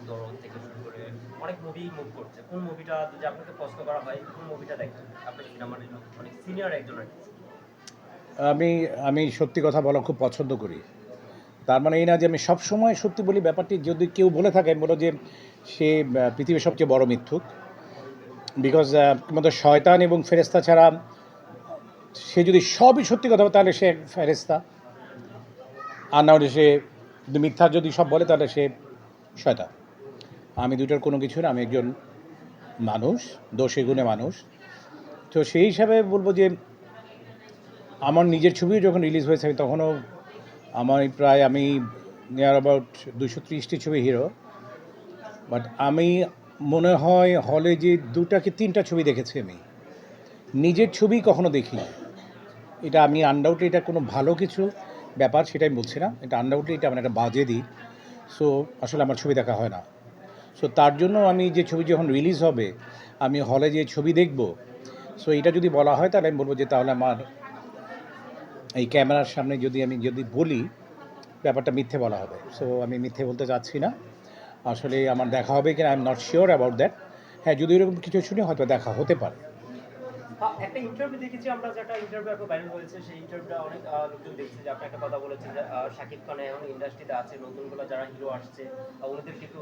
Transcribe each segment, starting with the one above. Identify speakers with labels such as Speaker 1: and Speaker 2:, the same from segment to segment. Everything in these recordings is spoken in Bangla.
Speaker 1: দরদ থেকে শুরু করে অনেক মুভ করছে। কোন মুভিটা যদি আপনাকে প্রশ্ন করা হয়, কোন মুভিটা দেখবেন? আপনি সিনেমার অনেক সিনিয়র একজন আর্টিস্ট।
Speaker 2: আমি আমি সত্যি কথা বলা খুব পছন্দ করি। তার মানে এই না যে আমি সবসময় সত্যি বলি। ব্যাপারটি যদি কেউ বলে থাকে, আমি বলবো যে সে পৃথিবীর সবচেয়ে বড় মিথ্যুক। বিকজ মধ্যে শয়তান এবং ফেরেস্তা ছাড়া সে যদি সবই সত্যি কথা বলে তাহলে সে ফেরেস্তা, আর না হলে সে যদি মিথ্যা যদি সব বলে তাহলে সে শয়তান। আমি দুটোর কোনো কিছু না, আমি একজন মানুষ, দোষে গুণে মানুষ। তো সেই হিসাবে বলবো যে আমার নিজের ছবিও যখন রিলিজ হয়েছে আমি তখনও আমি নিয়ার অ্যাবাউট 230টি ছবি হিরো। বাট আমি মনে হয় হলে যে 2টা কি 3টা ছবি দেখেছি আমি, নিজের ছবি কখনো দেখি। এটা আমি আনডাউটলি এটা কোনো ভালো কিছু ব্যাপার সেটা আমি বলছি না, এটা আনডাউটলি এটা আমার একটা বাজে দিক। সো আসলে আমার ছবি দেখা হয় না। সো তার জন্য আমি যে ছবি যখন রিলিজ হবে আমি হলে যে ছবি দেখব, সো এটা যদি বলা হয় তাহলে আমি বলবো যে তাহলে আমার এই ক্যামেরার সামনে যদি বলি ব্যাপারটা মিথ্যে বলা হবে। সো আমি মিথ্যে বলতে চাচ্ছি না। আসলে আমার দেখা হবে কিনা I am not sure about that. হ্যাঁ, যদি এরকম কিছু শুনি হয়তো দেখা হতে পারে।
Speaker 1: একটা ইন্টারভিউ দেখেছি আমরা, যেটা ইন্টারভিউ এখন ভাইরাল হয়েছে, সেই ইন্টারভিউটা অনেক লোকজন দেখছে যে আপনি একটা কথা বলেছেন যে শাকিব খান এখন ইন্ডাস্ট্রিতে আছে, নতুনগুলো যারা হিরো আসছে ওনাদেরকে একটু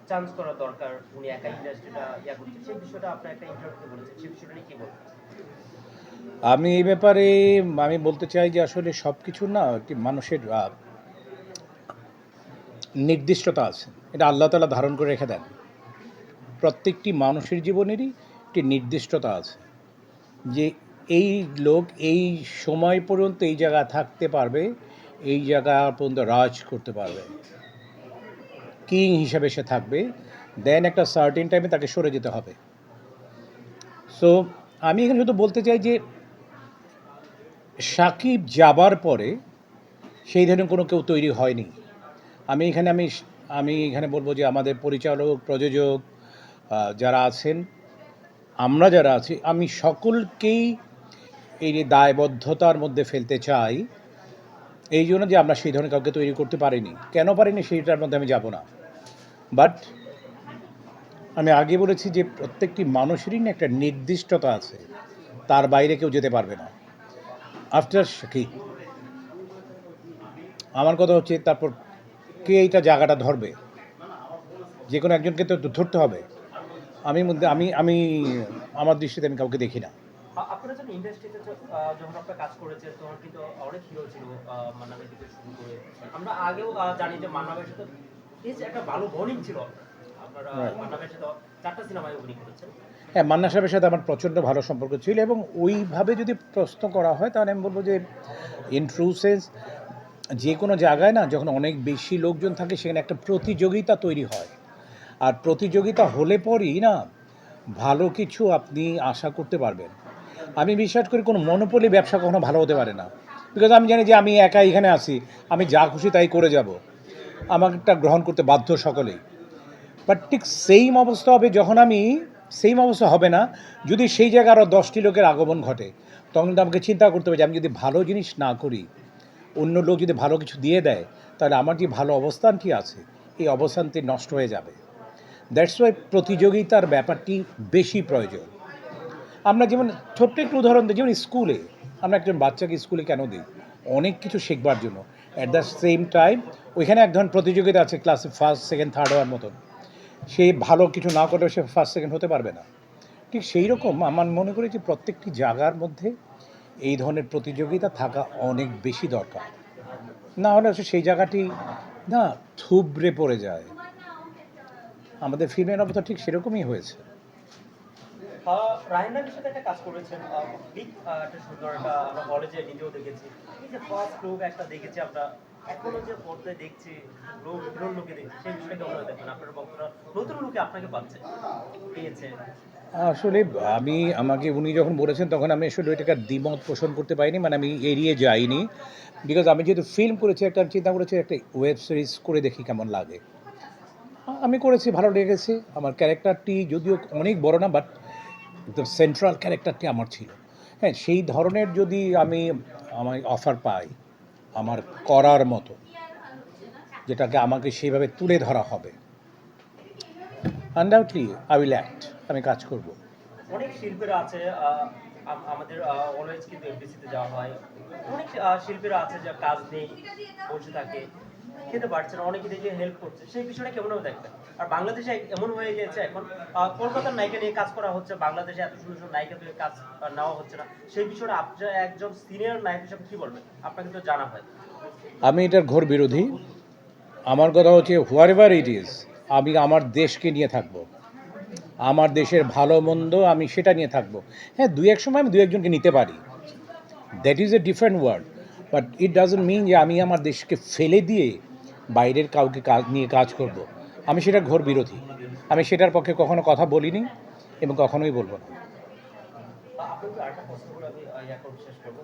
Speaker 1: চান্স করা দরকার, উনি একা ইন্ডাস্ট্রিটা ইয়া করছে, সেই বিষয়টা আপনি একটা ইন্টারভিউতে বলেছেন, সেই বিষয়টা নিয়ে কি বলবেন?
Speaker 2: আমি এই ব্যাপারে আমি বলতে চাই যে আসলে সব কিছুর না একটি মানুষের নির্দিষ্টতা আছে। এটা আল্লাহ তাআলা ধারণ করে রেখে দেন। প্রত্যেকটি মানুষের জীবনেরই একটি নির্দিষ্টতা আছে যে এই লোক এই সময় পর্যন্ত এই জায়গায় থাকতে পারবে, এই জায়গা পর্যন্ত রাজ করতে পারবে, কিং হিসাবে সে থাকবে। দেন একটা সার্টেন টাইমে তাকে সরে যেতে হবে। সো আমি এখানে শুধু বলতে চাই যে সাকিব যাবার পরে সেই ধরনের কোনো কেউ তৈরি হয়নি। আমি এখানে আমি আমি এখানে বলবো যে আমাদের পরিচালক, প্রযোজক যারা আছেন, আমরা যারা আছি, আমি সকলকেই এই যে দায়বদ্ধতার মধ্যে ফেলতে চাই। এই জন্য যে আমরা সেই ধরনের কাউকে তৈরি করতে পারিনি, কেন পারিনি সেইটার মধ্যে আমি যাব না। বাট আমি আগে বলেছি যে প্রত্যেকটি মানুষেরই না একটা নির্দিষ্টতা আছে, তার বাইরে কেউ যেতে পারবে না। আফটার শাকিব আমার কথা হচ্ছে তারপর কে এইটা জায়গাটা ধরবে? যে কোনো একজনকে তো ধরতে হবে। আমি আমার দৃষ্টিতে আমি কাউকে দেখি না।
Speaker 1: আপনারা যখন ইন্ডাস্ট্রিতে যখন আপনারা কাজ করেছেন তখন কিন্তু অনেক হিরো ছিল, মান্নানের থেকে শুরু করে আমরা আগেও জানি যে মান্নানের সাথে বেশ একটা ভালো বন্ডিং ছিল। আপনারা
Speaker 2: Right.
Speaker 1: মান্নানের সাথে 4টা সিনেমায় অভিনয় করেছেন।
Speaker 2: হ্যাঁ, মান্না সাহেবের সাথে আমার প্রচণ্ড ভালো সম্পর্ক ছিল এবং ওইভাবে যদি প্রশ্ন করা হয় তাহলে আমি বলবো যে ইন ট্রু সেন্স যে কোনো জায়গায় না যখন অনেক বেশি লোকজন থাকে সেখানে একটা প্রতিযোগিতা তৈরি হয়। আর প্রতিযোগিতা হলে পরই না ভালো কিছু আপনি আশা করতে পারবেন। আমি বিশ্বাস করি কোনো মনোপলি ব্যবসা কখনো ভালো হতে পারে না। বিকজ আমি জানি যে আমি একা এখানে আছি, আমি যা খুশি তাই করে যাব, আমারটা গ্রহণ করতে বাধ্য সকলেই। বাট ঠিক সেইম অবস্থা হবে যখন সেইম অবস্থা হবে না যদি সেই জায়গায় আরও 10টি লোকের আগমন ঘটে। তখন কিন্তু আমাকে চিন্তা করতে হবে যে আমি যদি ভালো জিনিস না করি, অন্য লোক যদি ভালো কিছু দিয়ে দেয়, তাহলে আমার যে ভালো অবস্থানটি আছে এই অবস্থানটি নষ্ট হয়ে যাবে। দ্যাটস ওয়াই প্রতিযোগিতার ব্যাপারটি বেশি প্রয়োজন। আমরা যেমন ছোট্ট একটু উদাহরণ দিই, যেমন স্কুলে আমরা একজন বাচ্চাকে স্কুলে কেন দিই? অনেক কিছু শেখবার জন্য। অ্যাট দ্য সেম টাইম ওইখানে এক ধরনের প্রতিযোগিতা আছে, ক্লাসে ফার্স্ট সেকেন্ড থার্ড হওয়ার মতন। সে ভালো কিছু না করলেও সে ফার্স্ট সেকেন্ড হতে পারবে না। ঠিক সেই রকম আমার মনে করি যে প্রত্যেকটি জায়গার মধ্যে এই ধরনের প্রতিযোগিতা থাকা অনেক বেশি দরকার। না হলে সেই জায়গাটি না থুবড়ে পড়ে যায়। আমাদের ফিল্মের অবস্থা ঠিক সেরকমই হয়েছে।
Speaker 1: রায়হান রাফির সাথে একটা কাজ করেছেন, বিগ একটা সুন্দর একটা আমরা হলে যে নিজেও দেখেছি, এই যে ফার্স্ট লুক একটা দেখেছি আমরা, এখনো যে পর্দায় দেখছি হিরোর লুকে দেখছি, সেই বিষয়টা কেমন দেখবেন? আপনার বক্তরা নতুন লুকে আপনাকে পেয়েছে।
Speaker 2: আসলে আমাকে উনি যখন বলেছেন তখন আমি আসলে ওইটাকে দ্বিমত পোষণ করতে পারিনি, মানে আমি এড়িয়ে যাইনি। বিকজ আমি যেহেতু ফিল্ম করেছি, একটা চিন্তা করেছি একটা ওয়েব সিরিজ করে দেখি কেমন লাগে। আমি করেছি, ভালো লেগেছে। আমার ক্যারেক্টারটি যদিও অনেক বড় না, বাট একদম সেন্ট্রাল ক্যারেক্টারটি আমার ছিল। হ্যাঁ, সেই ধরনের যদি আমি অফার পাই আমার করার মতো, যেটাকে আমাকে সেইভাবে তুলে ধরা হবে, আনডাউটলি আই উইল অ্যাক্ট, আমি কাজ করব।
Speaker 1: অনেক শিল্পীরা আছে আমাদের অলওয়েজ কিন্তু এফডিসিতে যাওয়া হয়, অনেক শিল্পীরা আছে যে কাজ নেই, বসে থাকে, খেতে পারছে না, অনেকে দেখে হেল্প করছে, সেই বিষয়টা কেমনভাবে দেখবেন? আর বাংলাদেশে এমন হয়ে গেছে এখন কলকাতার নায়িকা নিয়ে কাজ করা হচ্ছে, বাংলাদেশে এত সুন্দর সুন্দর নায়িকা থেকে কাজ নেওয়া হচ্ছে না, সেই বিষয়টা আপনি একজন সিনিয়র নায়ক হিসেবে কি বলবেন? আপনাকে তো জানা হয়।
Speaker 2: আমি এটার ঘোর বিরোধী। আমার কথা হচ্ছে হোয়ার এভার ইট ইজ, আমি আমার দেশকে নিয়ে থাকব, আমার দেশের ভালো মন্দ আমি সেটা নিয়ে থাকব। হ্যাঁ, দুই এক সময় আমি দু একজনকে নিতে পারি, that is a different word, but it doesn't mean যে আমি আমার দেশকে ফেলে দিয়ে বাইরের কাউকে কাজ নিয়ে কাজ করব। আমি সেটার ঘোর বিরোধী। আমি সেটার পক্ষে কখনো কথা বলিনি এবং কখনোই বলবো না।
Speaker 1: আপনাকে আরেকটা প্রশ্ন করে আমি শেষ করবো।